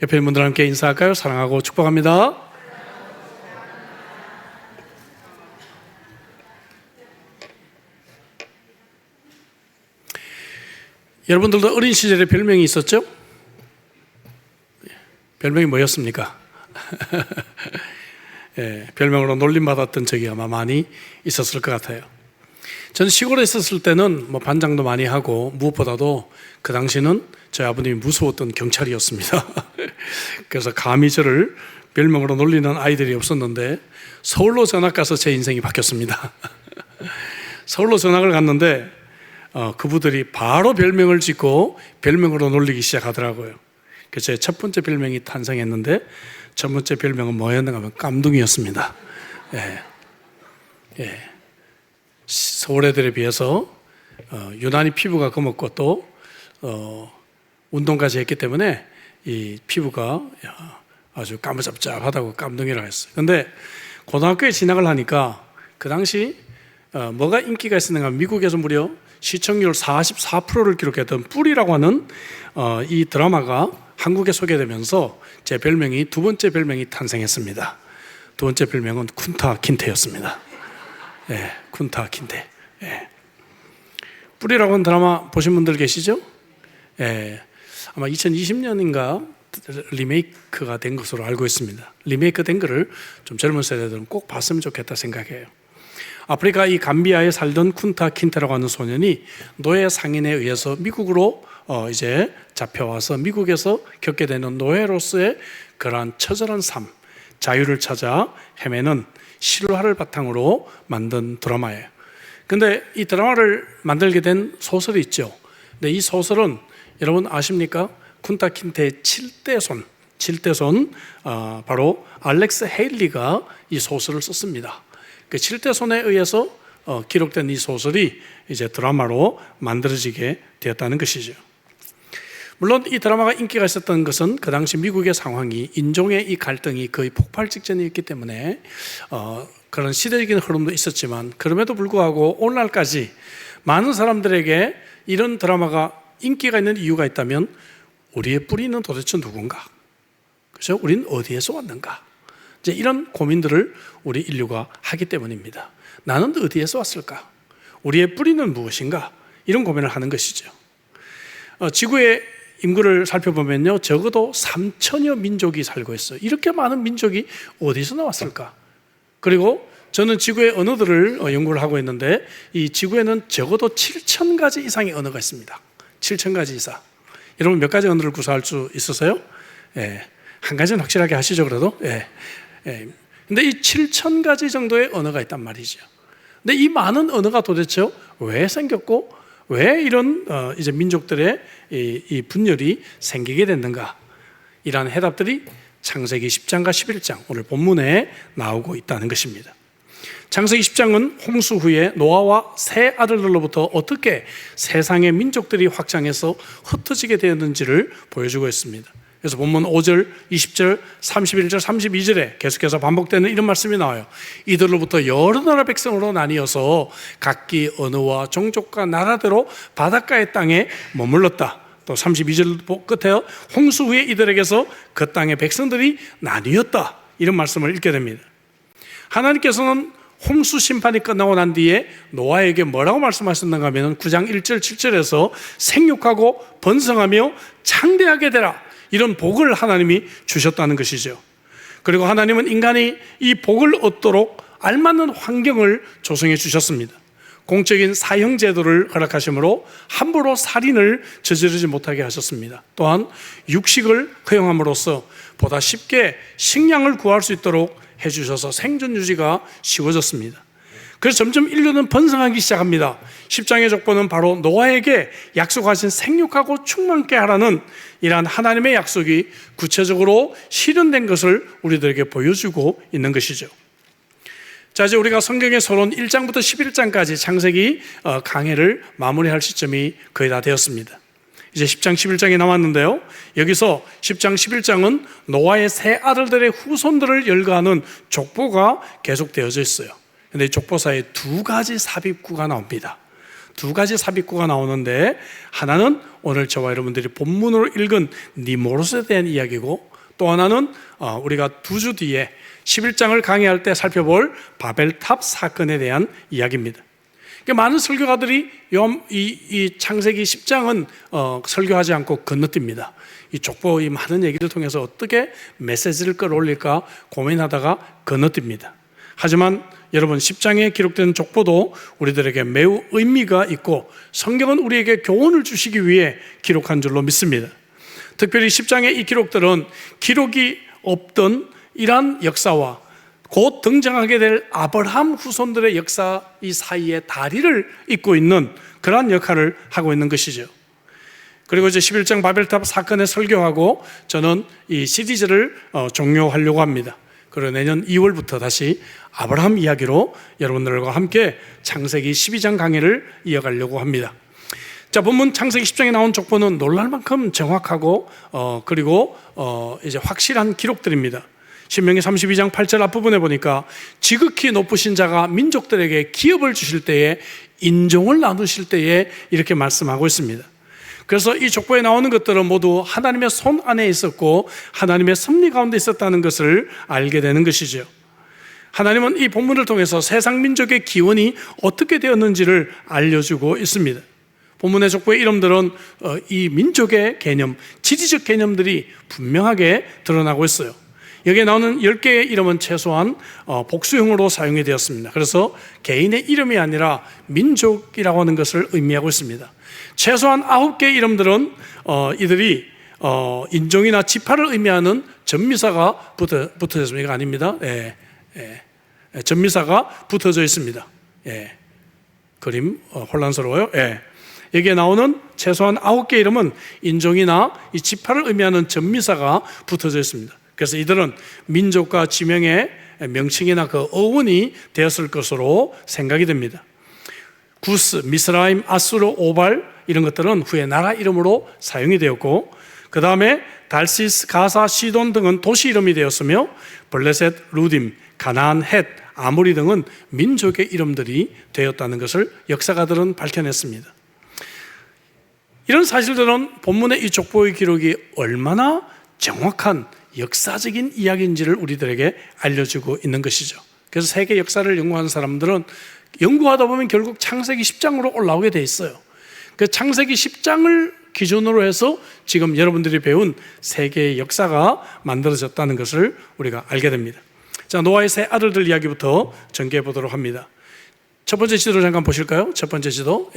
옆에 있는 분들과 함께 인사할까요? 사랑하고 축복합니다. 여러분들도 어린 시절에 별명이 있었죠? 별명이 뭐였습니까? 별명으로 놀림받았던 적이 아마 많이 있었을 것 같아요. 저는 시골에 있었을 때는 반장도 많이 하고, 무엇보다도 그 당시는 저희 아버님이 무서웠던 경찰이었습니다. 그래서 감히 저를 별명으로 놀리는 아이들이 없었는데, 서울로 전학 가서 제 인생이 바뀌었습니다. 서울로 전학을 갔는데 그분들이 바로 별명을 짓고 별명으로 놀리기 시작하더라고요. 그래서 제 첫 번째 별명이 탄생했는데, 첫 번째 별명은 뭐였는가 하면 깜둥이였습니다. 서울 애들에 비해서 유난히 피부가 검었고 또 운동까지 했기 때문에 이 피부가 아주 까무잡잡하다고 깜둥이라고 했어요. 근데 고등학교에 진학을 하니까 그 당시 뭐가 인기가 있었는가 하면 미국에서 무려 시청률 44%를 기록했던 뿔이라고 하는 이 드라마가 한국에 소개되면서 제 별명이, 두 번째 별명이 탄생했습니다. 두 번째 별명은 쿤타 킨테였습니다. 쿤타 킨테. 뿔이라고 하는 드라마 보신 분들 계시죠? 아마 2020년인가 리메이크가 된 것으로 알고 있습니다. 리메이크 된 거를 좀 젊은 세대들은 꼭 봤으면 좋겠다 생각해요. 아프리카 이 감비아에 살던 쿤타 킨테라고 하는 소년이 노예 상인에 의해서 미국으로 이제 잡혀와서 미국에서 겪게 되는 노예로서의 그러한 처절한 삶, 자유를 찾아 헤매는 실화를 바탕으로 만든 드라마예요. 근데 이 드라마를 만들게 된 소설이 있죠. 근데 이 소설은 여러분 아십니까? 쿤타 킨테의 7대손 바로 알렉스 헤일리가 이 소설을 썼습니다. 그 7대손에 의해서 기록된 이 소설이 이제 드라마로 만들어지게 되었다는 것이죠. 물론 이 드라마가 인기가 있었던 것은 그 당시 미국의 상황이, 인종의 이 갈등이 거의 폭발 직전이었기 때문에 그런 시대적인 흐름도 있었지만, 그럼에도 불구하고 오늘날까지 많은 사람들에게 이런 드라마가 인기가 있는 이유가 있다면, 우리의 뿌리는 도대체 누군가? 그렇죠? 우리는 어디에서 왔는가? 이제 이런 고민들을 우리 인류가 하기 때문입니다. 나는 어디에서 왔을까? 우리의 뿌리는 무엇인가? 이런 고민을 하는 것이죠. 지구의 인구를 살펴보면요, 적어도 3천여 민족이 살고 있어요. 이렇게 많은 민족이 어디서 나왔을까? 그리고 저는 지구의 언어들을 연구를 하고 있는데, 이 지구에는 적어도 7천 가지 이상의 언어가 있습니다. 7천 가지 이상. 여러분 몇 가지 언어를 구사할 수 있으세요? 한 가지는 확실하게 하시죠, 그래도. 근데 이 7천 가지 정도의 언어가 있단 말이죠. 근데 이 많은 언어가 도대체 왜 생겼고, 왜 이런 이제 민족들의 이 분열이 생기게 됐는가? 이러한 해답들이 창세기 10장과 11장, 오늘 본문에 나오고 있다는 것입니다. 창세기 10장은 홍수 후에 노아와 세 아들들로부터 어떻게 세상의 민족들이 확장해서 흩어지게 되었는지를 보여주고 있습니다. 그래서 본문 5절, 20절, 31절, 32절에 계속해서 반복되는 이런 말씀이 나와요. 이들로부터 여러 나라 백성으로 나뉘어서 각기 언어와 종족과 나라대로 바닷가의 땅에 머물렀다. 또 32절 끝에요, 홍수 후에 이들에게서 그 땅의 백성들이 나뉘었다. 이런 말씀을 읽게 됩니다. 하나님께서는 홍수 심판이 끝나고 난 뒤에 노아에게 뭐라고 말씀하셨는가 하면 9장 1절 7절에서 생육하고 번성하며 창대하게 되라, 이런 복을 하나님이 주셨다는 것이죠. 그리고 하나님은 인간이 이 복을 얻도록 알맞는 환경을 조성해 주셨습니다. 공적인 사형 제도를 허락하심으로 함부로 살인을 저지르지 못하게 하셨습니다. 또한 육식을 허용함으로써 보다 쉽게 식량을 구할 수 있도록 해주셔서 생존 유지가 쉬워졌습니다. 그래서 점점 인류는 번성하기 시작합니다. 10장의 족보는 바로 노아에게 약속하신 생육하고 충만케 하라는 이러한 하나님의 약속이 구체적으로 실현된 것을 우리들에게 보여주고 있는 것이죠. 자, 이제 우리가 성경의 서론 1장부터 11장까지 창세기 강해를 마무리할 시점이 거의 다 되었습니다. 이제 10장 11장이 남았는데요, 여기서 10장 11장은 노아의 세 아들들의 후손들을 열거하는 족보가 계속 되어져 있어요. 근데 이 족보사에 두 가지 삽입구가 나옵니다. 두 가지 삽입구가 나오는데, 하나는 오늘 저와 여러분들이 본문으로 읽은 니모롯에 대한 이야기고, 또 하나는 우리가 두 주 뒤에 11장을 강의할 때 살펴볼 바벨탑 사건에 대한 이야기입니다. 많은 설교가들이 이 창세기 10장은 설교하지 않고 건너뜁니다. 이 족보, 이 많은 얘기를 통해서 어떻게 메시지를 끌어올릴까 고민하다가 건너뜁니다. 하지만 여러분, 10장에 기록된 족보도 우리들에게 매우 의미가 있고 성경은 우리에게 교훈을 주시기 위해 기록한 줄로 믿습니다. 특별히 10장의 이 기록들은 기록이 없던 이러한 역사와 곧 등장하게 될 아브라함 후손들의 역사 이 사이에 다리를 잇고 있는 그러한 역할을 하고 있는 것이죠. 그리고 이제 11장 바벨탑 사건에 설교하고 저는 이 시리즈를 종료하려고 합니다. 그리고 내년 2월부터 다시 아브라함 이야기로 여러분들과 함께 창세기 12장 강의를 이어가려고 합니다. 자, 본문 창세기 10장에 나온 족보는 놀랄 만큼 정확하고 그리고 이제 확실한 기록들입니다. 신명기 32장 8절 앞부분에 보니까 지극히 높으신 자가 민족들에게 기업을 주실 때에, 인종을 나누실 때에 이렇게 말씀하고 있습니다. 그래서 이 족보에 나오는 것들은 모두 하나님의 손 안에 있었고 하나님의 섭리 가운데 있었다는 것을 알게 되는 것이죠. 하나님은 이 본문을 통해서 세상 민족의 기원이 어떻게 되었는지를 알려주고 있습니다. 본문의 족보의 이름들은 이 민족의 개념, 지리적 개념들이 분명하게 드러나고 있어요. 여기에 나오는 10개의 이름은 최소한 복수형으로 사용이 되었습니다. 그래서 개인의 이름이 아니라 민족이라고 하는 것을 의미하고 있습니다. 최소한 9개의 이름들은 이들이 인종이나 지파를 의미하는 전미사가 붙어져 있습니다. 이거 아닙니다. 전미사가 붙어져 있습니다. 그림 혼란스러워요. 여기에 나오는 최소한 9개 이름은 인종이나 이 지파를 의미하는 전미사가 붙어져 있습니다. 그래서 이들은 민족과 지명의 명칭이나 그 어원이 되었을 것으로 생각이 됩니다. 구스, 미스라임, 아수르, 오발 이런 것들은 후에 나라 이름으로 사용이 되었고, 그 다음에 달시스, 가사, 시돈 등은 도시 이름이 되었으며, 블레셋, 루딤, 가나안, 헷, 아모리 등은 민족의 이름들이 되었다는 것을 역사가들은 밝혀냈습니다. 이런 사실들은 본문의 이 족보의 기록이 얼마나 정확한 역사적인 이야기인지를 우리들에게 알려주고 있는 것이죠. 그래서 세계 역사를 연구하는 사람들은 연구하다 보면 결국 창세기 10장으로 올라오게 돼 있어요. 그 창세기 10장을 기준으로 해서 지금 여러분들이 배운 세계의 역사가 만들어졌다는 것을 우리가 알게 됩니다. 자, 노아의 세 아들들 이야기부터 전개해 보도록 합니다. 첫 번째 지도를 잠깐 보실까요? 첫 번째 지도.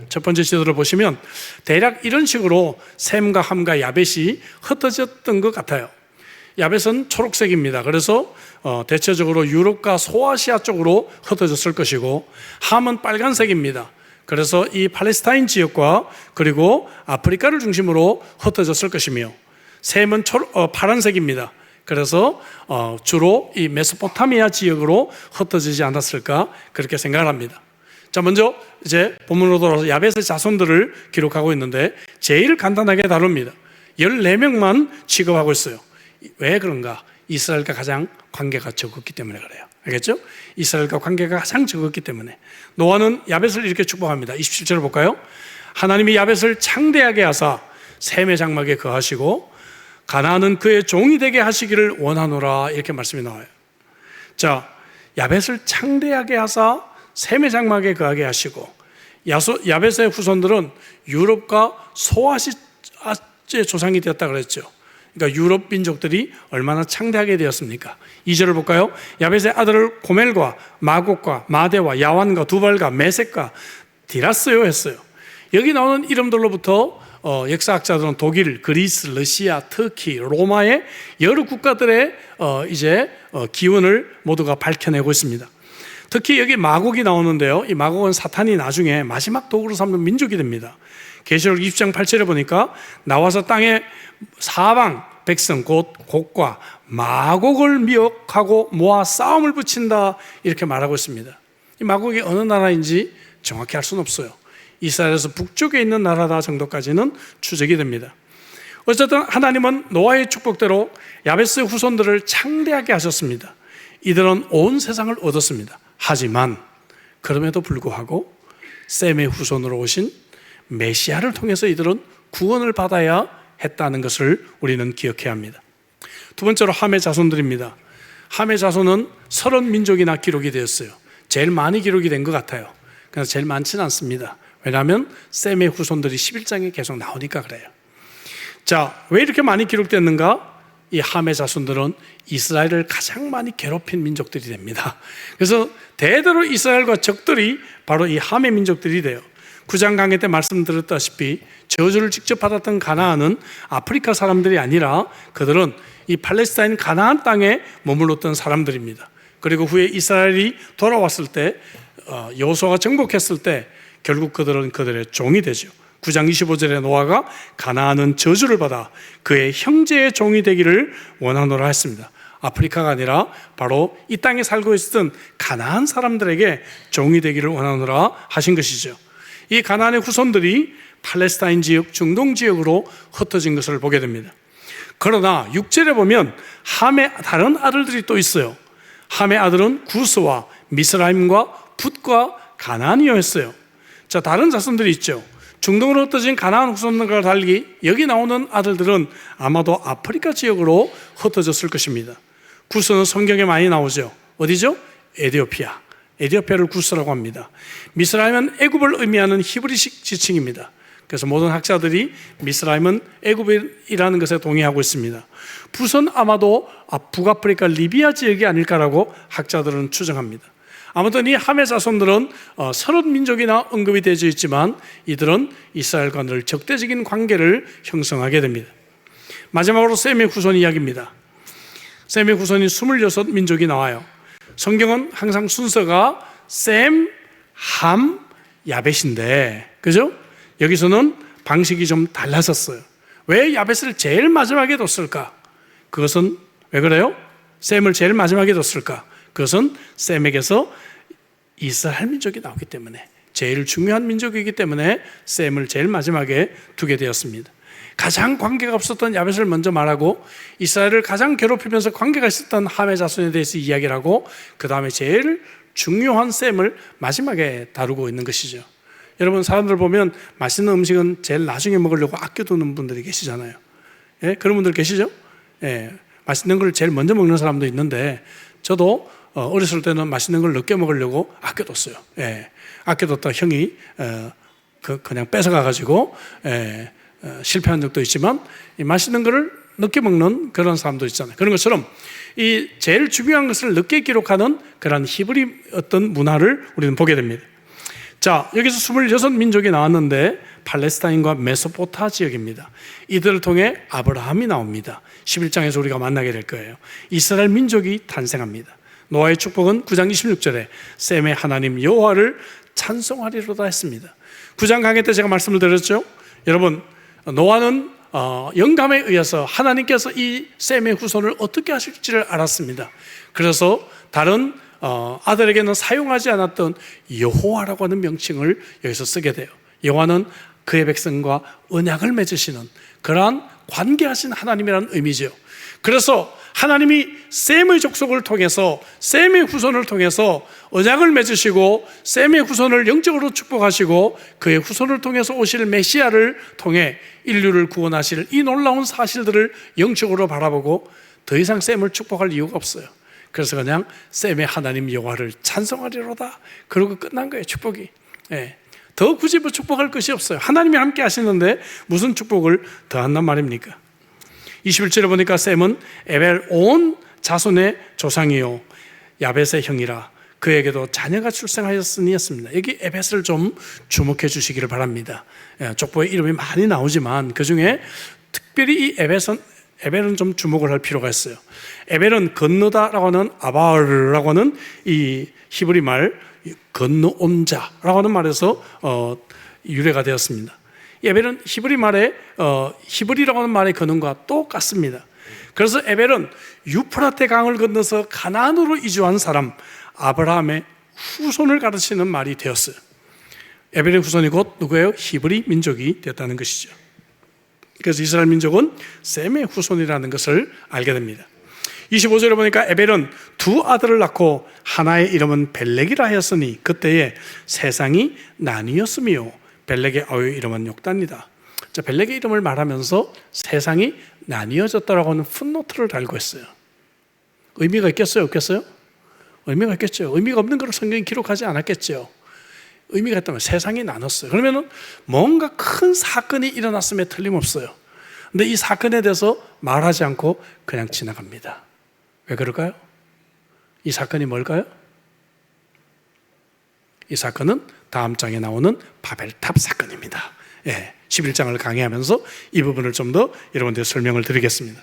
첫 번째 지도를 보시면 대략 이런 식으로 셈과 함과 야벳이 흩어졌던 것 같아요. 야벳은 초록색입니다. 그래서 대체적으로 유럽과 소아시아 쪽으로 흩어졌을 것이고, 함은 빨간색입니다. 그래서 이 팔레스타인 지역과 그리고 아프리카를 중심으로 흩어졌을 것이며, 셈은 파란색입니다. 그래서 주로 이 메소포타미아 지역으로 흩어지지 않았을까 그렇게 생각을 합니다. 자, 먼저 이제 본문으로 돌아와서 야벳의 자손들을 기록하고 있는데 제일 간단하게 다룹니다. 14명만 취급하고 있어요. 왜 그런가? 이스라엘과 가장 관계가 적었기 때문에 그래요. 알겠죠? 이스라엘과 관계가 가장 적었기 때문에. 노아는 야벳을 이렇게 축복합니다. 27절을 볼까요? 하나님이 야벳을 창대하게 하사 셈의 장막에 거하시고 가나안은 그의 종이 되게 하시기를 원하노라, 이렇게 말씀이 나와요. 자, 야벳을 창대하게 하사 셈의 장막에 거하게 하시고, 야벳의 후손들은 유럽과 소아시아의 조상이 되었다 그랬죠. 그러니까 유럽 민족들이 얼마나 창대하게 되었습니까? 2절을 볼까요? 야벳의 아들을 고멜과 마곡과 마대와 야완과 두발과 메섹과 디라스요 했어요. 여기 나오는 이름들로부터 역사학자들은 독일, 그리스, 러시아, 터키, 로마의 여러 국가들의 기원을 모두가 밝혀내고 있습니다. 특히 여기 마곡이 나오는데요. 이 마곡은 사탄이 나중에 마지막 도구로 삼는 민족이 됩니다. 계시록 20장 8절에 보니까 나와서 땅에 사방 백성 곧 곡과 마곡을 미혹하고 모아 싸움을 붙인다, 이렇게 말하고 있습니다. 이 마곡이 어느 나라인지 정확히 알 수는 없어요. 이스라엘에서 북쪽에 있는 나라다 정도까지는 추정이 됩니다. 어쨌든 하나님은 노아의 축복대로 야베스의 후손들을 창대하게 하셨습니다. 이들은 온 세상을 얻었습니다. 하지만 그럼에도 불구하고 셈의 후손으로 오신 메시아를 통해서 이들은 구원을 받아야 했다는 것을 우리는 기억해야 합니다. 두 번째로 함의 자손들입니다. 함의 자손은 30민족이나 기록이 되었어요. 제일 많이 기록이 된 것 같아요. 그래서 제일 많지는 않습니다. 왜냐하면 셈의 후손들이 11장에 계속 나오니까 그래요. 자, 왜 이렇게 많이 기록됐는가? 이 함의 자손들은 이스라엘을 가장 많이 괴롭힌 민족들이 됩니다. 그래서 대대로 이스라엘과 적들이 바로 이 함의 민족들이 돼요. 9장 강의 때 말씀드렸다시피 저주를 직접 받았던 가나안은 아프리카 사람들이 아니라 그들은 이 팔레스타인 가나안 땅에 머물렀던 사람들입니다. 그리고 후에 이스라엘이 돌아왔을 때 여호수아가 정복했을 때 결국 그들은 그들의 종이 되죠. 9장 25절에 노아가 가나안은 저주를 받아 그의 형제의 종이 되기를 원하노라 했습니다. 아프리카가 아니라 바로 이 땅에 살고 있었던 가나안 사람들에게 종이 되기를 원하노라 하신 것이죠. 이 가나안의 후손들이 팔레스타인 지역, 중동 지역으로 흩어진 것을 보게 됩니다. 그러나 6절에 보면 함의 다른 아들들이 또 있어요. 함의 아들은 구스와 미스라임과 붓과 가나안이었어요. 자, 다른 자손들이 있죠. 중동으로 흩어진 가나안 후손들과 달리 여기 나오는 아들들은 아마도 아프리카 지역으로 흩어졌을 것입니다. 구스는 성경에 많이 나오죠. 어디죠? 에티오피아. 에티오피아를 구스라고 합니다. 미스라임은 애굽을 의미하는 히브리식 지칭입니다. 그래서 모든 학자들이 미스라임은 애굽이라는 것에 동의하고 있습니다. 붓은 아마도 북아프리카 리비아 지역이 아닐까라고 학자들은 추정합니다. 아무튼 이 함의 자손들은 30민족이나 언급이 되어 있지만 이들은 이스라엘과 늘 적대적인 관계를 형성하게 됩니다. 마지막으로 셈의 후손 이야기입니다. 셈의 후손이 26민족이 나와요. 성경은 항상 순서가 셈, 함, 야벳인데, 그죠? 여기서는 방식이 좀 달라졌어요. 왜 야벳을 제일 마지막에 뒀을까? 그것은 왜 그래요? 셈을 제일 마지막에 뒀을까? 그것은 셈에게서 이스라엘 민족이 나오기 때문에, 제일 중요한 민족이기 때문에 셈을 제일 마지막에 두게 되었습니다. 가장 관계가 없었던 야벳을 먼저 말하고 이스라엘을 가장 괴롭히면서 관계가 있었던 함의 자손에 대해서 이야기를 하고 그 다음에 제일 중요한 셈을 마지막에 다루고 있는 것이죠. 여러분, 사람들 보면 맛있는 음식은 제일 나중에 먹으려고 아껴두는 분들이 계시잖아요. 예? 그런 분들 계시죠? 예. 맛있는 걸 제일 먼저 먹는 사람도 있는데 저도 어렸을 때는 맛있는 걸 늦게 먹으려고 아껴뒀어요. 예. 아껴뒀다 형이 그냥 뺏어가가지고 실패한 적도 있지만 이 맛있는 거를 늦게 먹는 그런 사람도 있잖아요. 그런 것처럼 이 제일 중요한 것을 늦게 기록하는 그런 히브리 어떤 문화를 우리는 보게 됩니다. 자, 여기서 26민족이 나왔는데 팔레스타인과 메소포타 지역입니다. 이들을 통해 아브라함이 나옵니다. 11장에서 우리가 만나게 될 거예요. 이스라엘 민족이 탄생합니다. 노아의 축복은 9장 26절에 셈의 하나님 여호와를 찬송하리로다 했습니다. 9장 강의 때 제가 말씀을 드렸죠. 여러분, 노아는 영감에 의해서 하나님께서 이 셈의 후손을 어떻게 하실지를 알았습니다. 그래서 다른 아들에게는 사용하지 않았던 여호와라고 하는 명칭을 여기서 쓰게 돼요. 여호와는 그의 백성과 언약을 맺으시는 그러한 관계하신 하나님이라는 의미죠. 그래서 하나님이 셈의 족속을 통해서 셈의 후손을 통해서 언약을 맺으시고 셈의 후손을 영적으로 축복하시고 그의 후손을 통해서 오실 메시아를 통해 인류를 구원하실 이 놀라운 사실들을 영적으로 바라보고 더 이상 셈을 축복할 이유가 없어요. 그래서 그냥 셈의 하나님 여호와를 찬송하리로다. 그러고 끝난 거예요, 축복이. 예. 더 굳이 뭐 축복할 것이 없어요. 하나님이 함께 하시는데 무슨 축복을 더 한단 말입니까? 21절에 보니까 셈은 에벨 온 자손의 조상이요 야벳의 형이라 그에게도 자녀가 출생하였으니 했습니다. 여기 에벳을 좀 주목해 주시기를 바랍니다. 족보에 이름이 많이 나오지만 그 중에 특별히 이 에벨은 좀 주목을 할 필요가 있어요. 에벨은 건너다라고 하는 아바르라고 하는 이 히브리 말 건너온 자라고 하는 말에서 유래가 되었습니다. 에벨은 히브리라고 하는 말의 근원과 똑같습니다. 그래서 에벨은 유프라테 강을 건너서 가나안으로 이주한 사람 아브라함의 후손을 가르치는 말이 되었어요. 에벨의 후손이 곧 누구예요? 히브리 민족이 되었다는 것이죠. 그래서 이스라엘 민족은 셈의 후손이라는 것을 알게 됩니다. 25절에 보니까 에벨은 두 아들을 낳고 하나의 이름은 벨렉이라 하였으니 그때에 세상이 나뉘었으며 벨렉의 아우의 이름은 욕단이다. 자, 벨렉의 이름을 말하면서 세상이 나뉘어졌다라고 하는 풋노트를 달고 있어요. 의미가 있겠어요? 없겠어요? 의미가 있겠죠. 의미가 없는 걸 성경이 기록하지 않았겠죠. 의미가 있다면 세상이 나눴어요. 그러면은 뭔가 큰 사건이 일어났음에 틀림없어요. 근데 이 사건에 대해서 말하지 않고 그냥 지나갑니다. 왜 그럴까요? 이 사건이 뭘까요? 이 사건은 다음 장에 나오는 바벨탑 사건입니다. 11장을 강의하면서 이 부분을 좀 더 여러분들 설명을 드리겠습니다.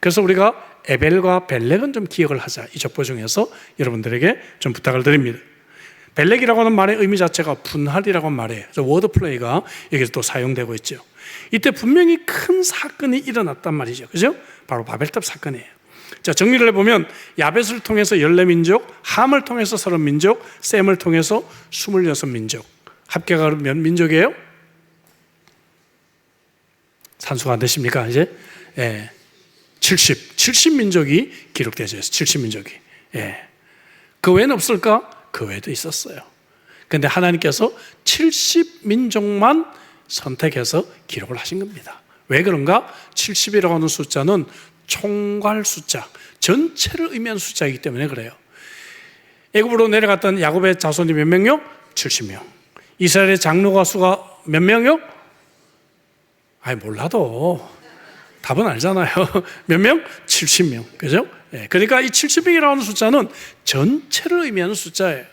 그래서 우리가 에벨과 벨렉은 좀 기억을 하자. 이 족보 중에서 여러분들에게 좀 부탁을 드립니다. 벨렉이라고 하는 말의 의미 자체가 분할이라고 하는 말이에요. 그래서 워드플레이가 여기서 또 사용되고 있죠. 이때 분명히 큰 사건이 일어났단 말이죠. 그죠? 바로 바벨탑 사건이에요. 자, 정리를 해보면 야벳을 통해서 14민족, 함을 통해서 30민족, 셈을 통해서 26민족. 합계가 몇 민족이에요? 산수가 안 되십니까? 이제? 70민족이 기록되어져 있어요. 70민족이. 그 외에는 없을까? 그 외에도 있었어요. 그런데 하나님께서 70민족만 선택해서 기록을 하신 겁니다. 왜 그런가? 70이라고 하는 숫자는 총괄 숫자, 전체를 의미하는 숫자이기 때문에 그래요. 애굽으로 내려갔던 야곱의 자손이 몇 명이요? 70명. 이스라엘의 장로가 수가 몇 명이요? 몰라도 답은 알잖아요. 몇 명? 70명. 그죠? 그러니까 이 70명이라고 하는 숫자는 전체를 의미하는 숫자예요.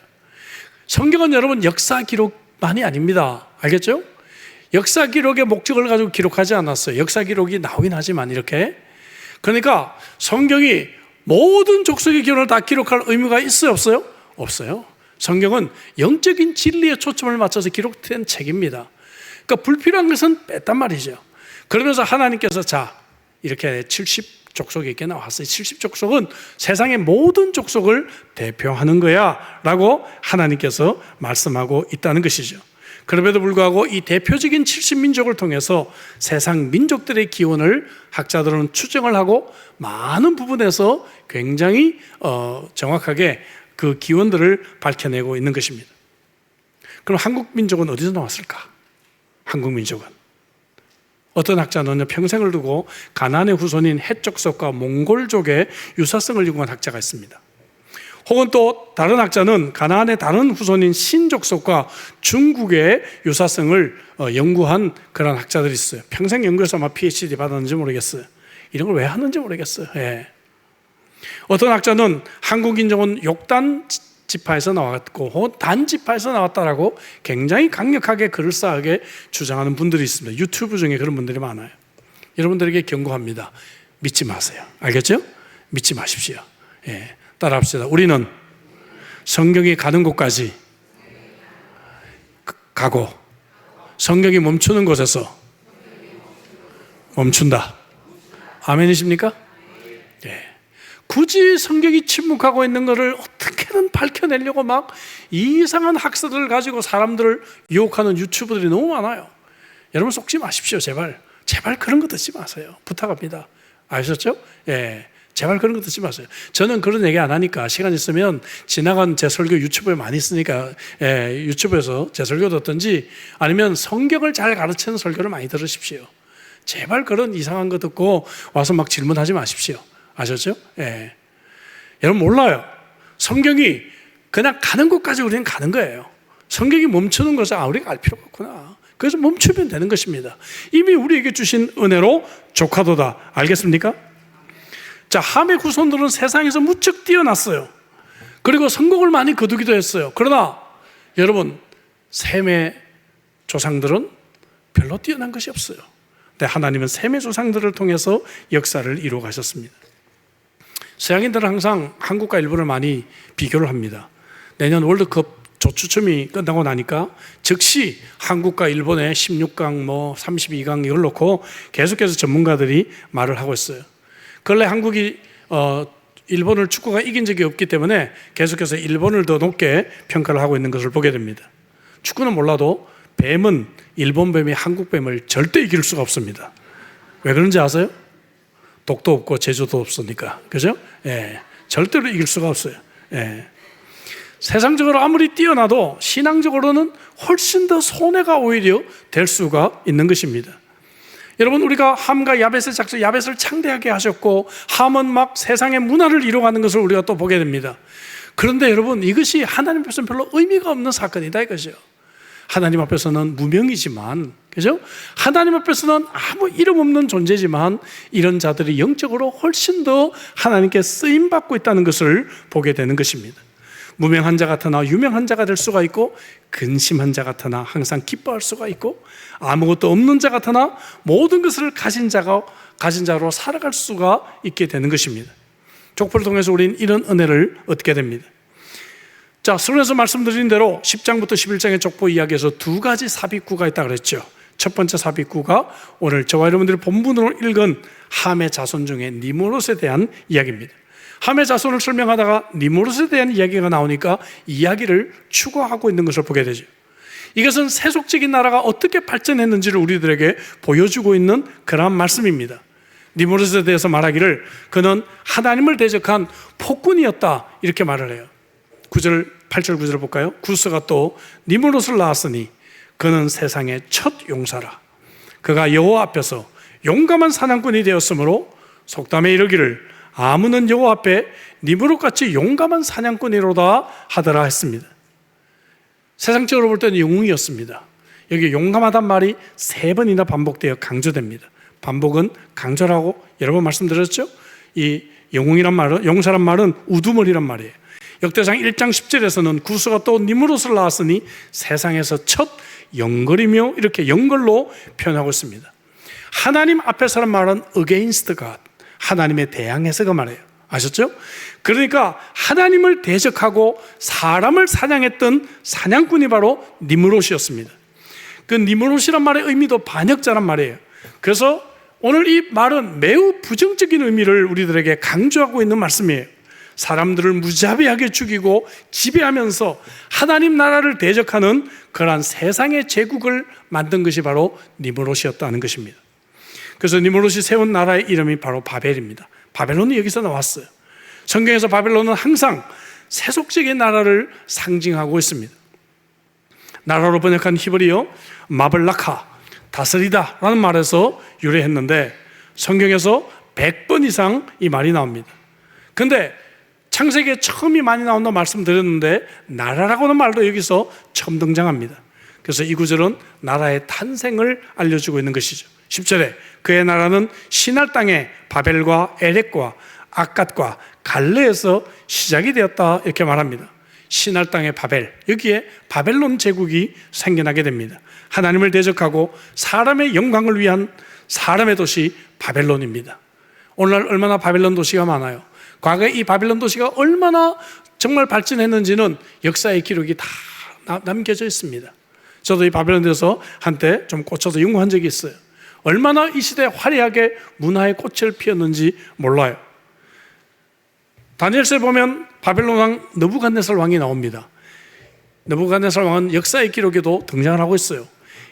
성경은 여러분 역사 기록만이 아닙니다. 알겠죠? 역사 기록의 목적을 가지고 기록하지 않았어요. 역사 기록이 나오긴 하지만 이렇게. 그러니까 성경이 모든 족속의 기록을 다 기록할 의무가 있어요? 없어요? 없어요. 성경은 영적인 진리에 초점을 맞춰서 기록된 책입니다. 그러니까 불필요한 것은 뺐단 말이죠. 그러면서 하나님께서 자, 이렇게 70족속이 이렇게 나왔어요. 70족속은 세상의 모든 족속을 대표하는 거야 라고 하나님께서 말씀하고 있다는 것이죠. 그럼에도 불구하고 이 대표적인 70민족을 통해서 세상 민족들의 기원을 학자들은 추정을 하고 많은 부분에서 굉장히 정확하게 그 기원들을 밝혀내고 있는 것입니다. 그럼 한국 민족은 어디서 나왔을까? 한국 민족은 어떤 학자는 평생을 두고 가나안의 후손인 헷족속과 몽골족의 유사성을 연구한 학자가 있습니다. 혹은 또 다른 학자는 가나안의 다른 후손인 신족속과 중국의 유사성을 연구한 그런 학자들이 있어요. 평생 연구해서 아마 PhD 받았는지 모르겠어요. 이런 걸 왜 하는지 모르겠어요. 어떤 학자는 한국 인종은 욕단 지파에서 나왔고 혹은 단 지파에서 나왔다라고 굉장히 강력하게 그럴싸하게 주장하는 분들이 있습니다. 유튜브 중에 그런 분들이 많아요. 여러분들에게 경고합니다. 믿지 마세요. 알겠죠? 믿지 마십시오. 따라합시다. 우리는 성경이 가는 곳까지 가고 성경이 멈추는 곳에서 멈춘다. 아멘이십니까? 굳이 성경이 침묵하고 있는 것을 어떻게든 밝혀내려고 막 이상한 학설을 가지고 사람들을 유혹하는 유튜브들이 너무 많아요. 여러분 속지 마십시오. 제발 그런 거 듣지 마세요. 부탁합니다. 아셨죠? 제발 그런 거 듣지 마세요. 저는 그런 얘기 안 하니까 시간 있으면 지나간 제 설교 유튜브에 많이 쓰니까 유튜브에서 제 설교 듣든지 아니면 성경을 잘 가르치는 설교를 많이 들으십시오. 제발 그런 이상한 거 듣고 와서 막 질문하지 마십시오. 아셨죠? 여러분 몰라요. 성경이 그냥 가는 곳까지 우리는 가는 거예요. 성경이 멈추는 것을 우리가 알 필요가 없구나. 그래서 멈추면 되는 것입니다. 이미 우리에게 주신 은혜로 족하도다. 알겠습니까? 자, 함의 후손들은 세상에서 무척 뛰어났어요. 그리고 성공을 많이 거두기도 했어요. 그러나 여러분 셈의 조상들은 별로 뛰어난 것이 없어요. 근데 하나님은 셈의 조상들을 통해서 역사를 이루어 가셨습니다. 서양인들은 항상 한국과 일본을 많이 비교를 합니다. 내년 월드컵 조추첨이 끝나고 나니까 즉시 한국과 일본의 16강, 32강 이걸 놓고 계속해서 전문가들이 말을 하고 있어요. 근래 한국이 일본을 축구가 이긴 적이 없기 때문에 계속해서 일본을 더 높게 평가를 하고 있는 것을 보게 됩니다. 축구는 몰라도 일본 뱀이 한국 뱀을 절대 이길 수가 없습니다. 왜 그런지 아세요? 독도 없고 제주도 없으니까. 그죠? 예. 절대로 이길 수가 없어요. 예. 세상적으로 아무리 뛰어나도 신앙적으로는 훨씬 더 손해가 오히려 될 수가 있는 것입니다. 여러분, 우리가 함과 야벳의 작전, 야벳을 창대하게 하셨고 함은 막 세상의 문화를 이뤄가는 것을 우리가 또 보게 됩니다. 그런데 여러분, 이것이 하나님 앞에서는 별로 의미가 없는 사건이다 이것이요. 하나님 앞에서는 무명이지만, 그죠? 하나님 앞에서는 아무 이름 없는 존재지만 이런 자들이 영적으로 훨씬 더 하나님께 쓰임받고 있다는 것을 보게 되는 것입니다. 무명한 자 같으나 유명한 자가 될 수가 있고, 근심한 자 같으나 항상 기뻐할 수가 있고, 아무것도 없는 자 같으나 모든 것을 가진 자로 살아갈 수가 있게 되는 것입니다. 족보를 통해서 우리는 이런 은혜를 얻게 됩니다. 자, 서론에서 말씀드린 대로 10장부터 11장의 족보 이야기에서 두 가지 삽입구가 있다고 그랬죠. 첫 번째 삽입구가 오늘 저와 여러분들이 본문으로 읽은 함의 자손 중에 니므롯에 대한 이야기입니다. 함의 자손을 설명하다가 니므롯에 대한 이야기가 나오니까 이야기를 추가하고 있는 것을 보게 되죠. 이것은 세속적인 나라가 어떻게 발전했는지를 우리들에게 보여주고 있는 그러한 말씀입니다. 니므롯에 대해서 말하기를 그는 하나님을 대적한 폭군이었다 이렇게 말을 해요. 8절 9절을 볼까요? 구스가 또 니므롯을 낳았으니 그는 세상의 첫 용사라. 그가 여호와 앞에서 용감한 사냥꾼이 되었으므로 속담에 이르기를 아무는 여호와 앞에 니므롯같이 용감한 사냥꾼이로다 하더라 했습니다. 세상적으로 볼 때는 영웅이었습니다. 여기 용감하단 말이 3번이나 반복되어 강조됩니다. 반복은 강조라고 여러 번 말씀드렸죠? 이 영웅이란 말은, 용사란 말은 우두머리란 말이에요. 역대상 1장 10절에서는 구스가 또 니므롯을 낳았으니 세상에서 첫 영걸이며 이렇게 영걸로 표현하고 있습니다. 하나님 앞에서란 말은 against God, 하나님에 대항해서가 말이에요. 아셨죠? 그러니까 하나님을 대적하고 사람을 사냥했던 사냥꾼이 바로 니므롯이었습니다. 그 니므롯이란 말의 의미도 반역자란 말이에요. 그래서 오늘 이 말은 매우 부정적인 의미를 우리들에게 강조하고 있는 말씀이에요. 사람들을 무자비하게 죽이고 지배하면서 하나님 나라를 대적하는 그러한 세상의 제국을 만든 것이 바로 니므롯이었다는 것입니다. 그래서 니므롯이 세운 나라의 이름이 바로 바벨입니다. 바벨론이 여기서 나왔어요. 성경에서 바벨론은 항상 세속적인 나라를 상징하고 있습니다. 나라로 번역한 히브리어 마블라카, 다스리다 라는 말에서 유래했는데 성경에서 100번 이상 이 말이 나옵니다. 근데 창세기에 처음이 많이 나온다 말씀드렸는데 나라라고는 말도 여기서 처음 등장합니다. 그래서 이 구절은 나라의 탄생을 알려주고 있는 것이죠. 10절에 그의 나라는 시날 땅의 바벨과 에렉과 아갓과 갈레에서 시작이 되었다 이렇게 말합니다. 시날 땅의 바벨, 여기에 바벨론 제국이 생겨나게 됩니다. 하나님을 대적하고 사람의 영광을 위한 사람의 도시 바벨론입니다. 오늘날 얼마나 바벨론 도시가 많아요. 과거에 이 바벨론 도시가 얼마나 정말 발전했는지는 역사의 기록이 다 남겨져 있습니다. 저도 이 바벨론에서 한때 좀 꽂혀서 연구한 적이 있어요. 얼마나 이 시대에 화려하게 문화의 꽃을 피웠는지 몰라요. 다니엘서에 보면 바벨론 왕 느부갓네살 왕이 나옵니다. 느부갓네살 왕은 역사의 기록에도 등장을 하고 있어요.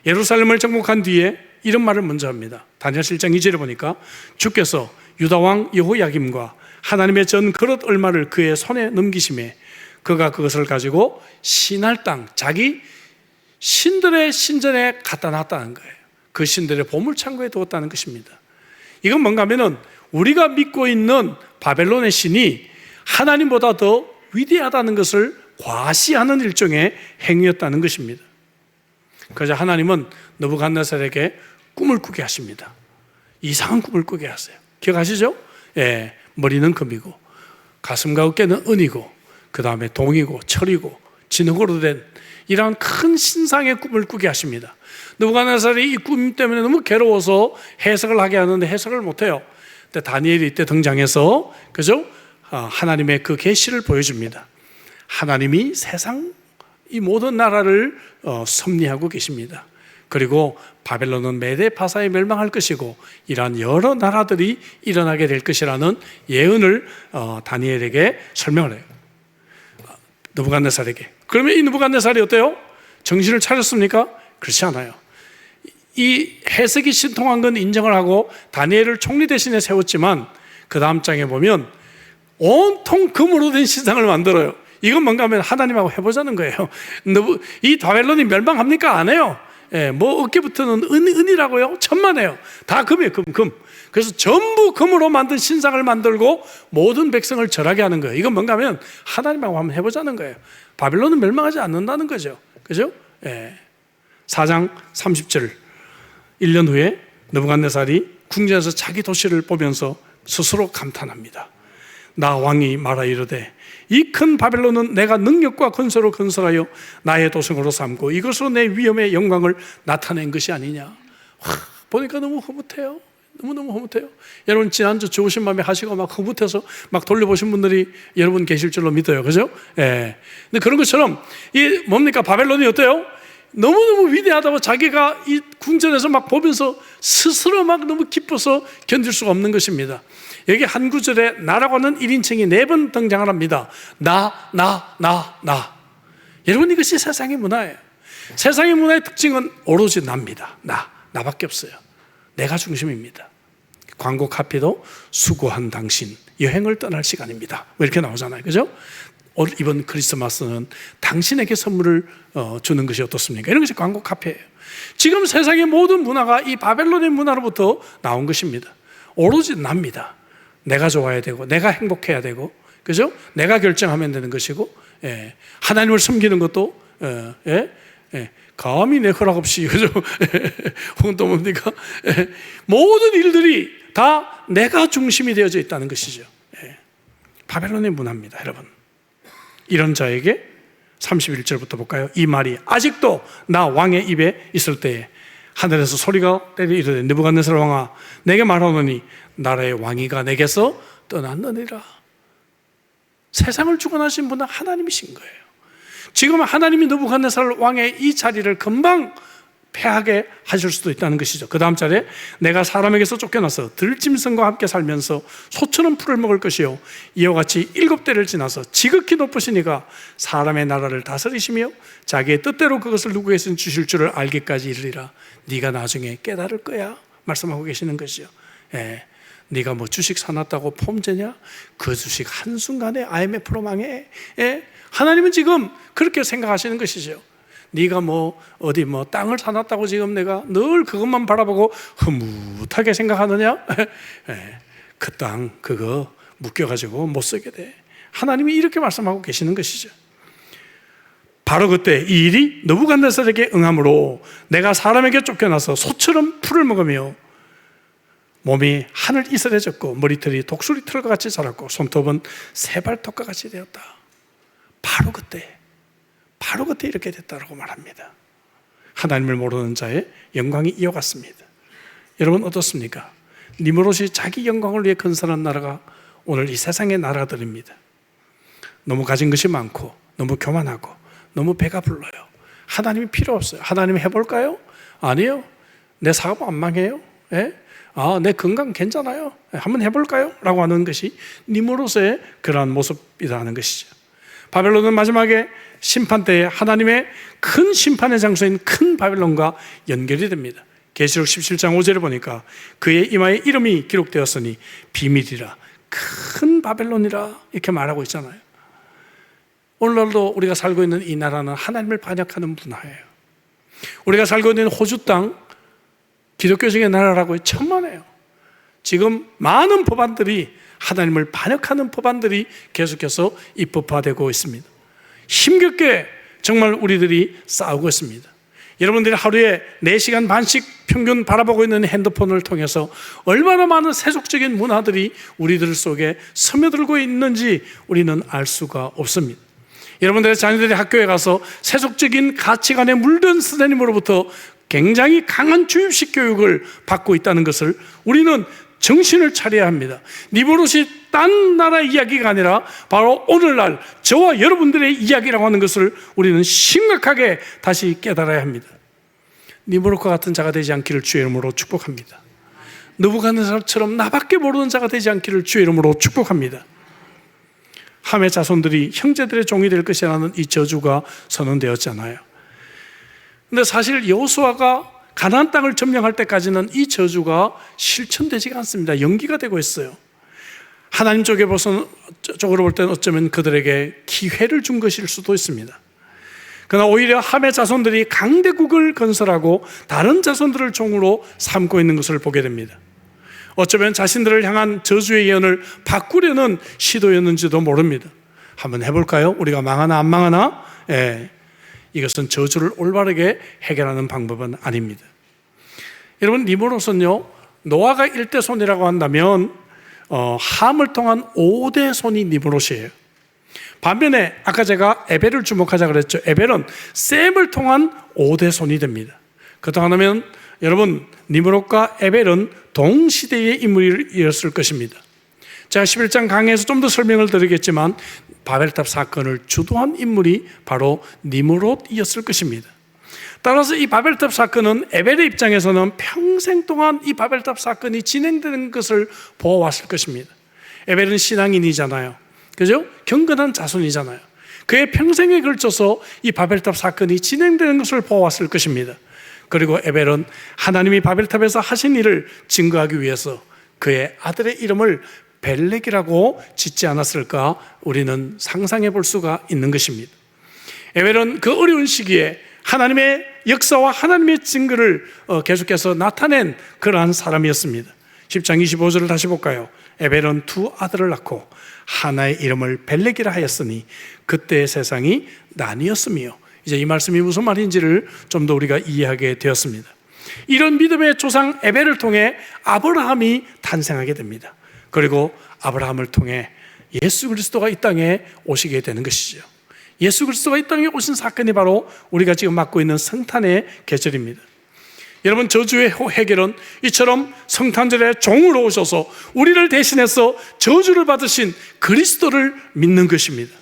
예루살렘을 정복한 뒤에 이런 말을 먼저 합니다. 다니엘서 1장 2절에 보니까 주께서 유다 왕 여호야김과 하나님의 전 그릇 얼마를 그의 손에 넘기심에 그가 그것을 가지고 시날 땅, 자기 신들의 신전에 갖다 놨다는 거예요. 그 신들의 보물창고에 두었다는 것입니다. 이건 뭔가 하면은 우리가 믿고 있는 바벨론의 신이 하나님보다 더 위대하다는 것을 과시하는 일종의 행위였다는 것입니다. 그래서 하나님은 느부갓네살에게 꿈을 꾸게 하십니다. 이상한 꿈을 꾸게 하세요. 기억하시죠? 예, 머리는 금이고 가슴과 어깨는 은이고 그 다음에 동이고 철이고 진흙으로 된 이러한 큰 신상의 꿈을 꾸게 하십니다. 느부갓네살이 이 꿈 때문에 너무 괴로워서 해석을 하게 하는데 해석을 못해요. 근데 다니엘이 이때 등장해서 그죠? 하나님의 그 계시를 보여줍니다. 하나님이 세상 이 모든 나라를 섭리하고 계십니다. 그리고 바벨론은 메데파사에 멸망할 것이고 이러한 여러 나라들이 일어나게 될 것이라는 예언을 다니엘에게 설명을 해요. 느부갓네살에게. 그러면 이 느부갓네살이 어때요? 정신을 차렸습니까? 그렇지 않아요. 이 해석이 신통한 건 인정을 하고 다니엘을 총리 대신에 세웠지만 그 다음 장에 보면 온통 금으로 된 신상을 만들어요. 이건 뭔가 하면 하나님하고 해보자는 거예요. 이 바벨론이 멸망합니까? 안 해요. 예, 뭐 어깨부터는 은이라고요? 천만에요. 다 금이에요. 금. 그래서 전부 금으로 만든 신상을 만들고 모든 백성을 절하게 하는 거예요. 이건 뭔가 하면 하나님하고 한번 해보자는 거예요. 바벨론은 멸망하지 않는다는 거죠. 그죠? 예. 4장 30절 1년 후에 느부갓네살이 궁전에서 자기 도시를 보면서 스스로 감탄합니다. 나 왕이 말하 이르되 이 큰 바벨론은 내가 능력과 건설로 건설하여 나의 도성으로 삼고 이것으로 내 위엄의 영광을 나타낸 것이 아니냐. 보니까 너무 흐뭇해요. 너무너무 흐뭇해요. 여러분 지난주 좋으신 마음에 하시고 막 흐뭇해서 막 돌려보신 분들이 여러분 계실 줄로 믿어요. 그죠? 예. 근데 그런 것처럼 이 뭡니까? 바벨론이 어때요? 너무너무 위대하다고 자기가 이 궁전에서 막 보면서 스스로 막 너무 기뻐서 견딜 수가 없는 것입니다. 여기 한 구절에 나라고 하는 1인칭이 4번 등장을 합니다. 나. 여러분 이것이 세상의 문화예요. 세상의 문화의 특징은 오로지 나입니다. 나밖에 없어요. 내가 중심입니다. 광고 카피도 수고한 당신 여행을 떠날 시간입니다. 뭐 이렇게 나오잖아요. 그죠? 이번 크리스마스는 당신에게 선물을 주는 것이 어떻습니까? 이런 것이 광고 카페예요. 지금 세상의 모든 문화가 이 바벨론의 문화로부터 나온 것입니다. 오로지 납니다. 내가 좋아야 되고 내가 행복해야 되고 그죠? 내가 결정하면 되는 것이고 예. 하나님을 섬기는 것도 감히 내 허락 없이 그죠? 혹은 또 뭡니까? 모든 일들이 다 내가 중심이 되어져 있다는 것이죠. 바벨론의 문화입니다, 여러분. 이런 자에게 31절부터 볼까요? 이 말이 아직도 나 왕의 입에 있을 때에 하늘에서 소리가 때려 이르되 느부갓네살 왕아 내게 말하노니 나라의 왕위가 내게서 떠났느니라. 세상을 주관하신 분은 하나님이신 거예요. 지금 하나님이 느부갓네살 왕의 이 자리를 금방 패하게 하실 수도 있다는 것이죠. 그 다음 절에 내가 사람에게서 쫓겨나서 들짐승과 함께 살면서 소처럼 풀을 먹을 것이요 이와 같이 7대를 지나서 지극히 높으시니가 사람의 나라를 다스리시며 자기의 뜻대로 그것을 누구에게서 주실 줄을 알기까지 이르리라. 네가 나중에 깨달을 거야 말씀하고 계시는 것이죠. 네가 뭐 주식 사놨다고 폼제냐? 그 주식 한순간에 IMF로 망해. 하나님은 지금 그렇게 생각하시는 것이죠. 네가 뭐 어디 뭐 땅을 사놨다고 지금 내가 늘 그것만 바라보고 흐뭇하게 생각하느냐? 그 땅 그거 묶여가지고 못 쓰게 돼. 하나님이 이렇게 말씀하고 계시는 것이죠. 바로 그때 이 일이 느부갓네살에게 응함으로 내가 사람에게 쫓겨나서 소처럼 풀을 먹으며 몸이 하늘 이슬해졌고 머리털이 독수리 털과 같이 자랐고 손톱은 새발톱과 같이 되었다. 바로 그때 이렇게 됐다고 말합니다. 하나님을 모르는 자의 영광이 이어갔습니다. 여러분 어떻습니까? 니므롯이 자기 영광을 위해 건설한 나라가 오늘 이 세상의 나라들입니다. 너무 가진 것이 많고 너무 교만하고 너무 배가 불러요. 하나님이 필요 없어요. 하나님 해볼까요? 아니요. 내 사업 안 망해요? 내 건강 괜찮아요? 한번 해볼까요? 라고 하는 것이 니므롯의 그러한 모습이라는 것이죠. 바벨론은 마지막에 심판 때에 하나님의 큰 심판의 장소인 큰 바벨론과 연결이 됩니다. 계시록 17장 5절에 보니까 그의 이마에 이름이 기록되었으니 비밀이라 큰 바벨론이라 이렇게 말하고 있잖아요. 오늘날도 우리가 살고 있는 이 나라는 하나님을 반역하는 문화예요. 우리가 살고 있는 호주 땅 기독교적인 나라라고 천만에요. 지금 많은 법안들이 하나님을 반역하는 법안들이 계속해서 입법화되고 있습니다. 힘겹게 정말 우리들이 싸우고 있습니다. 여러분들이 하루에 4시간 반씩 평균 바라보고 있는 핸드폰을 통해서 얼마나 많은 세속적인 문화들이 우리들 속에 스며들고 있는지 우리는 알 수가 없습니다. 여러분들의 자녀들이 학교에 가서 세속적인 가치관에 물든 선생님으로부터 굉장히 강한 주입식 교육을 받고 있다는 것을 우리는 정신을 차려야 합니다. 니므롯이 딴 나라의 이야기가 아니라 바로 오늘날 저와 여러분들의 이야기라고 하는 것을 우리는 심각하게 다시 깨달아야 합니다. 니므롯과 같은 자가 되지 않기를 주의 이름으로 축복합니다. 느부갓네살처럼 나밖에 모르는 자가 되지 않기를 주의 이름으로 축복합니다. 함의 자손들이 형제들의 종이 될 것이라는 이 저주가 선언되었잖아요. 근데 사실 여호수아가 가나안 땅을 점령할 때까지는 이 저주가 실천되지가 않습니다. 연기가 되고 있어요. 하나님 쪽으로 볼 때는 어쩌면 그들에게 기회를 준 것일 수도 있습니다. 그러나 오히려 함의 자손들이 강대국을 건설하고 다른 자손들을 종으로 삼고 있는 것을 보게 됩니다. 어쩌면 자신들을 향한 저주의 예언을 바꾸려는 시도였는지도 모릅니다. 한번 해볼까요? 우리가 망하나 안 망하나? 이것은 저주를 올바르게 해결하는 방법은 아닙니다. 여러분, 니므롯은요, 노아가 1대 손이라고 한다면 함을 통한 5대 손이 니므롯이에요. 반면에 아까 제가 에벨을 주목하자 그랬죠. 에벨은 셈을 통한 5대 손이 됩니다. 그렇다고 하면 여러분, 니므롯과 에벨은 동시대의 인물이었을 것입니다. 제가 11장 강의에서 좀 더 설명을 드리겠지만 바벨탑 사건을 주도한 인물이 바로 니므롯이었을 것입니다. 따라서 이 바벨탑 사건은 에벨의 입장에서는 평생 동안 이 바벨탑 사건이 진행되는 것을 보아왔을 것입니다. 에벨은 신앙인이잖아요. 그죠? 경건한 자손이잖아요. 그의 평생에 걸쳐서 이 바벨탑 사건이 진행되는 것을 보아왔을 것입니다. 그리고 에벨은 하나님이 바벨탑에서 하신 일을 증거하기 위해서 그의 아들의 이름을 벨렉이라고 짓지 않았을까 우리는 상상해 볼 수가 있는 것입니다. 에벨은 그 어려운 시기에 하나님의 역사와 하나님의 증거를 계속해서 나타낸 그러한 사람이었습니다. 10장 25절을 다시 볼까요? 에벨은 두 아들을 낳고 하나의 이름을 벨렉이라 하였으니 그때의 세상이 나뉘었으며, 이제 이 말씀이 무슨 말인지를 좀 더 우리가 이해하게 되었습니다. 이런 믿음의 조상 에벨을 통해 아브라함이 탄생하게 됩니다. 그리고 아브라함을 통해 예수 그리스도가 이 땅에 오시게 되는 것이죠. 예수 그리스도가 이 땅에 오신 사건이 바로 우리가 지금 맞고 있는 성탄의 계절입니다. 여러분, 저주의 해결은 이처럼 성탄절에 종으로 오셔서 우리를 대신해서 저주를 받으신 그리스도를 믿는 것입니다.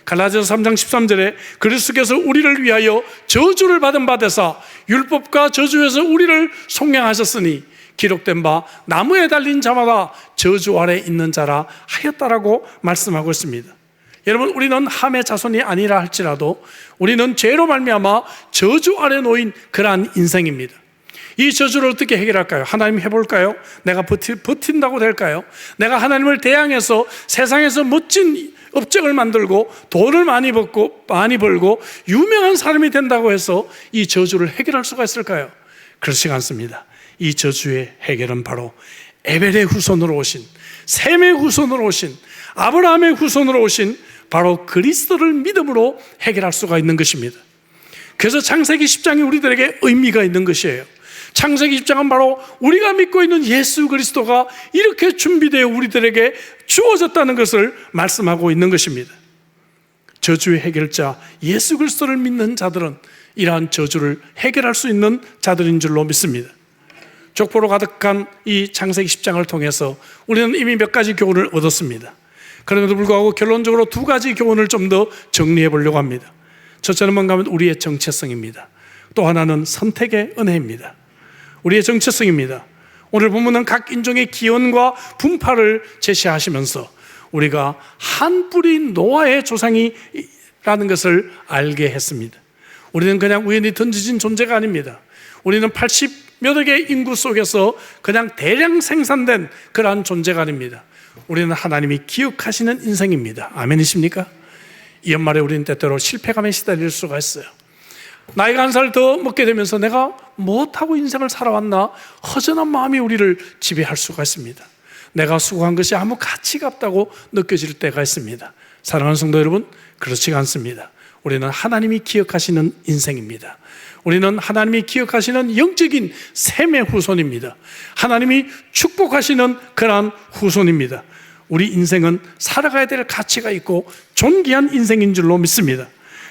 갈라디아서 3장 13절에 그리스도께서 우리를 위하여 저주를 받은 바 되사 율법과 저주에서 우리를 속량하셨으니 기록된 바 나무에 달린 자마다 저주 아래 있는 자라 하였다라고 말씀하고 있습니다. 여러분, 우리는 함의 자손이 아니라 할지라도 우리는 죄로 말미암아 저주 아래 놓인 그러한 인생입니다. 이 저주를 어떻게 해결할까요? 하나님 해볼까요? 내가 버틴다고 될까요? 내가 하나님을 대항해서 세상에서 멋진 업적을 만들고 돈을 많이 벌고 유명한 사람이 된다고 해서 이 저주를 해결할 수가 있을까요? 그렇지 않습니다. 이 저주의 해결은 바로 에벨의 후손으로 오신, 셈의 후손으로 오신, 아브라함의 후손으로 오신 바로 그리스도를 믿음으로 해결할 수가 있는 것입니다. 그래서 창세기 10장이 우리들에게 의미가 있는 것이에요. 창세기 10장은 바로 우리가 믿고 있는 예수 그리스도가 이렇게 준비되어 우리들에게 주어졌다는 것을 말씀하고 있는 것입니다. 저주의 해결자 예수 그리스도를 믿는 자들은 이러한 저주를 해결할 수 있는 자들인 줄로 믿습니다. 족보로 가득한 이 창세기 10장을 통해서 우리는 이미 몇 가지 교훈을 얻었습니다. 그럼에도 불구하고 결론적으로 두 가지 교훈을 좀 더 정리해 보려고 합니다. 첫째는 뭔가 하면 우리의 정체성입니다. 또 하나는 선택의 은혜입니다. 우리의 정체성입니다. 오늘 본문은 각 인종의 기원과 분파를 제시하시면서 우리가 한 뿌리 노아의 조상이라는 것을 알게 했습니다. 우리는 그냥 우연히 던져진 존재가 아닙니다. 우리는 80몇 억의 인구 속에서 그냥 대량 생산된 그러한 존재가 아닙니다. 우리는 하나님이 기억하시는 인생입니다. 아멘이십니까? 이 연말에 우리는 때때로 실패감에 시달릴 수가 있어요. 나이가 한 살 더 먹게 되면서 내가 무엇하고 인생을 살아왔나 허전한 마음이 우리를 지배할 수가 있습니다. 내가 수고한 것이 아무 가치가 없다고 느껴질 때가 있습니다. 사랑하는 성도 여러분, 그렇지가 않습니다. 우리는 하나님이 기억하시는 인생입니다. 우리는 하나님이 기억하시는 영적인 셈의 후손입니다. 하나님이 축복하시는 그러한 후손입니다. 우리 인생은 살아가야 될 가치가 있고 존귀한 인생인 줄로 믿습니다.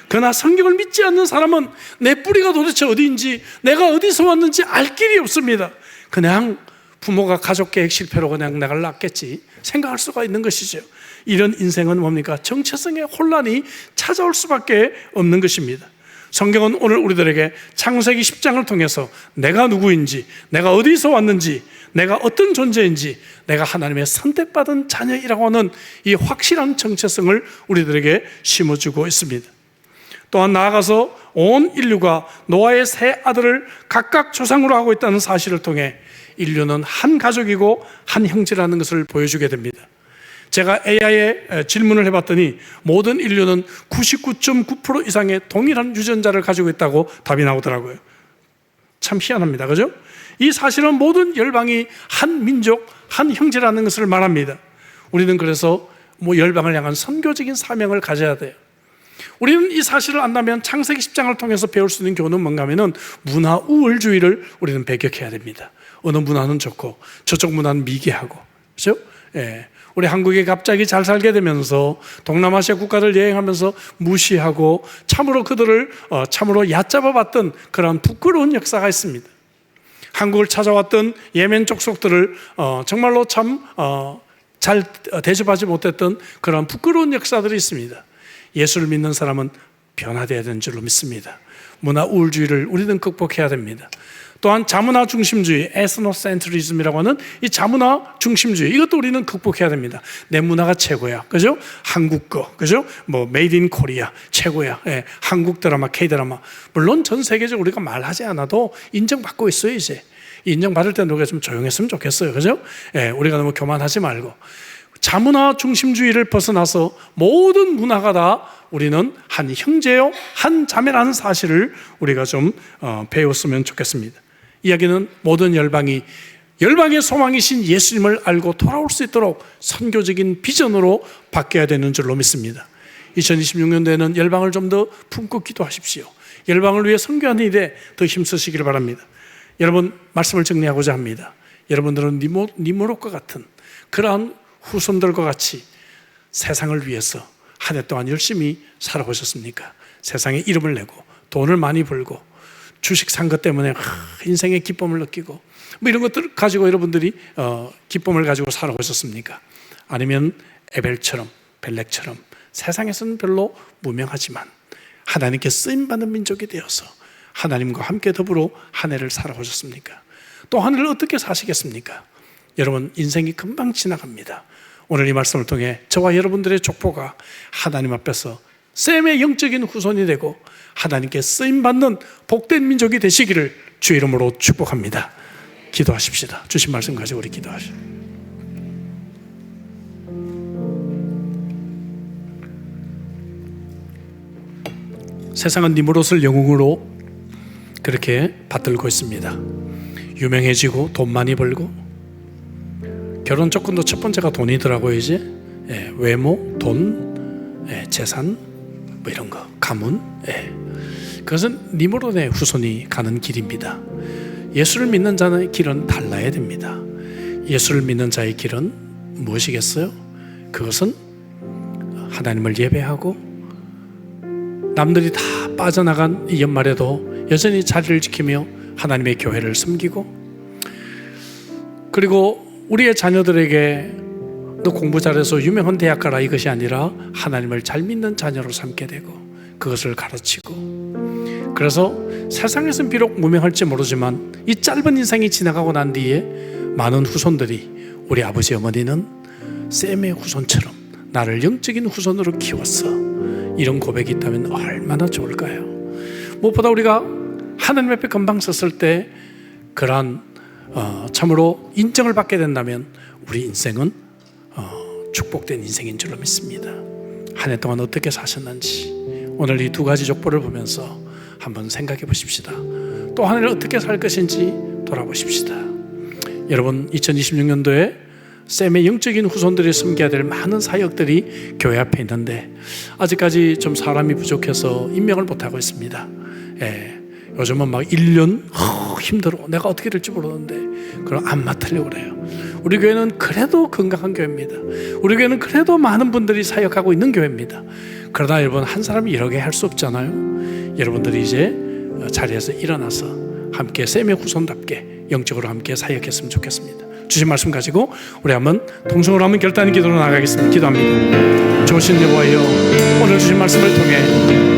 그러나 성경을 믿지 않는 사람은 내 뿌리가 도대체 어디인지, 내가 어디서 왔는지 알 길이 없습니다. 그냥 부모가 가족 계획 실패로 그냥 내가 낳겠지 생각할 수가 있는 것이죠. 이런 인생은 뭡니까? 정체성의 혼란이 찾아올 수밖에 없는 것입니다. 성경은 오늘 우리들에게 창세기 10장을 통해서 내가 누구인지, 내가 어디서 왔는지, 내가 어떤 존재인지, 내가 하나님의 선택받은 자녀이라고 하는 이 확실한 정체성을 우리들에게 심어주고 있습니다. 또한 나아가서 온 인류가 노아의 세 아들을 각각 조상으로 하고 있다는 사실을 통해 인류는 한 가족이고 한 형제라는 것을 보여주게 됩니다. 제가 AI에 질문을 해봤더니 모든 인류는 99.9% 이상의 동일한 유전자를 가지고 있다고 답이 나오더라고요. 참 희한합니다. 그죠? 이 사실은 모든 열방이 한 민족, 한 형제라는 것을 말합니다. 우리는 그래서 열방을 향한 선교적인 사명을 가져야 돼요. 우리는 이 사실을 안다면 창세기 10장을 통해서 배울 수 있는 교훈은 뭔가 하면은 문화 우월주의를 우리는 배격해야 됩니다. 어느 문화는 좋고 저쪽 문화는 미개하고, 그렇죠? 예. 우리 한국에 갑자기 잘 살게 되면서 동남아시아 국가들 여행하면서 무시하고 참으로 그들을 참으로 얕잡아 봤던 그런 부끄러운 역사가 있습니다. 한국을 찾아왔던 예멘 족속들을 정말로 참 잘 대접하지 못했던 그런 부끄러운 역사들이 있습니다. 예수를 믿는 사람은 변화되어야 되는 줄로 믿습니다. 문화 우월주의를 우리는 극복해야 됩니다. 또한 자문화 중심주의, 에스노센트리즘이라고 하는 이 자문화 중심주의, 이것도 우리는 극복해야 됩니다. 내 문화가 최고야, 그죠? 한국 거, 그죠? 메이드 인 코리아 최고야. 예, 한국 드라마, K 드라마. 물론 전 세계적으로 우리가 말하지 않아도 인정받고 있어요. 이제 인정받을 때는 우리가 좀 조용했으면 좋겠어요, 그죠? 예, 우리가 너무 교만하지 말고 자문화 중심주의를 벗어나서 모든 문화가 다 우리는 한 형제요, 한 자매라는 사실을 우리가 좀 배웠으면 좋겠습니다. 이야기는 모든 열방이 열방의 소망이신 예수님을 알고 돌아올 수 있도록 선교적인 비전으로 바뀌어야 되는 줄로 믿습니다. 2026년도에는 열방을 좀 더 품고 기도하십시오. 열방을 위해 선교하는 일에 더 힘쓰시길 바랍니다. 여러분, 말씀을 정리하고자 합니다. 여러분들은 니모롯과 같은 그러한 후손들과 같이 세상을 위해서 한 해 동안 열심히 살아보셨습니까? 세상에 이름을 내고 돈을 많이 벌고 주식 산 것 때문에 인생의 기쁨을 느끼고 이런 것들 가지고 여러분들이 기쁨을 가지고 살아보셨습니까? 아니면 에벨처럼, 벨렉처럼 세상에서는 별로 무명하지만 하나님께 쓰임받는 민족이 되어서 하나님과 함께 더불어 한 해를 살아보셨습니까? 또 한 해를 어떻게 사시겠습니까? 여러분, 인생이 금방 지나갑니다. 오늘 이 말씀을 통해 저와 여러분들의 족보가 하나님 앞에서 셈의 영적인 후손이 되고 하나님께 쓰임받는 복된 민족이 되시기를 주 이름으로 축복합니다. 기도하십시다. 주신 말씀 가지고 우리 기도하시죠. 세상은 니므롯을 영웅으로 그렇게 받들고 있습니다. 유명해지고 돈 많이 벌고, 결혼 조건도 첫 번째가 돈이더라고요. 이제 외모, 돈, 재산, 이런 거, 가문. 그것은 니므롯의 후손이 가는 길입니다. 예수를 믿는 자의 길은 달라야 됩니다. 예수를 믿는 자의 길은 무엇이겠어요? 그것은 하나님을 예배하고 남들이 다 빠져나간 이 연말에도 여전히 자리를 지키며 하나님의 교회를 섬기고, 그리고 우리의 자녀들에게 너 공부 잘해서 유명한 대학 가라 이것이 아니라 하나님을 잘 믿는 자녀로 삼게 되고 그것을 가르치고, 그래서 세상에서는 비록 무명할지 모르지만 이 짧은 인생이 지나가고 난 뒤에 많은 후손들이 우리 아버지 어머니는 셈의 후손처럼 나를 영적인 후손으로 키웠어, 이런 고백이 있다면 얼마나 좋을까요? 무엇보다 우리가 하나님 앞에 금방 섰을 때 그러한 참으로 인정을 받게 된다면 우리 인생은 축복된 인생인 줄로 믿습니다. 한 해 동안 어떻게 사셨는지 오늘 이 두 가지 족보를 보면서 한번 생각해 보십시다. 또 한 해를 어떻게 살 것인지 돌아보십시다. 여러분, 2026년도에 셈의 영적인 후손들이 섬겨야 될 많은 사역들이 교회 앞에 있는데 아직까지 좀 사람이 부족해서 임명을 못하고 있습니다. 요즘은 막 1년 힘들어, 내가 어떻게 될지 모르는데 그럼 안 맡으려고 그래요. 우리 교회는 그래도 건강한 교회입니다. 우리 교회는 그래도 많은 분들이 사역하고 있는 교회입니다. 그러나 여러분, 한 사람이 여러 개 할 수 없잖아요. 여러분들이 이제 자리에서 일어나서 함께 셈의 후손답게 영적으로 함께 사역했으면 좋겠습니다. 주신 말씀 가지고 우리 한번 동성으로 한번 결단의 기도로 나가겠습니다. 기도합니다. 좋으신 여호와여, 오늘 주신 말씀을 통해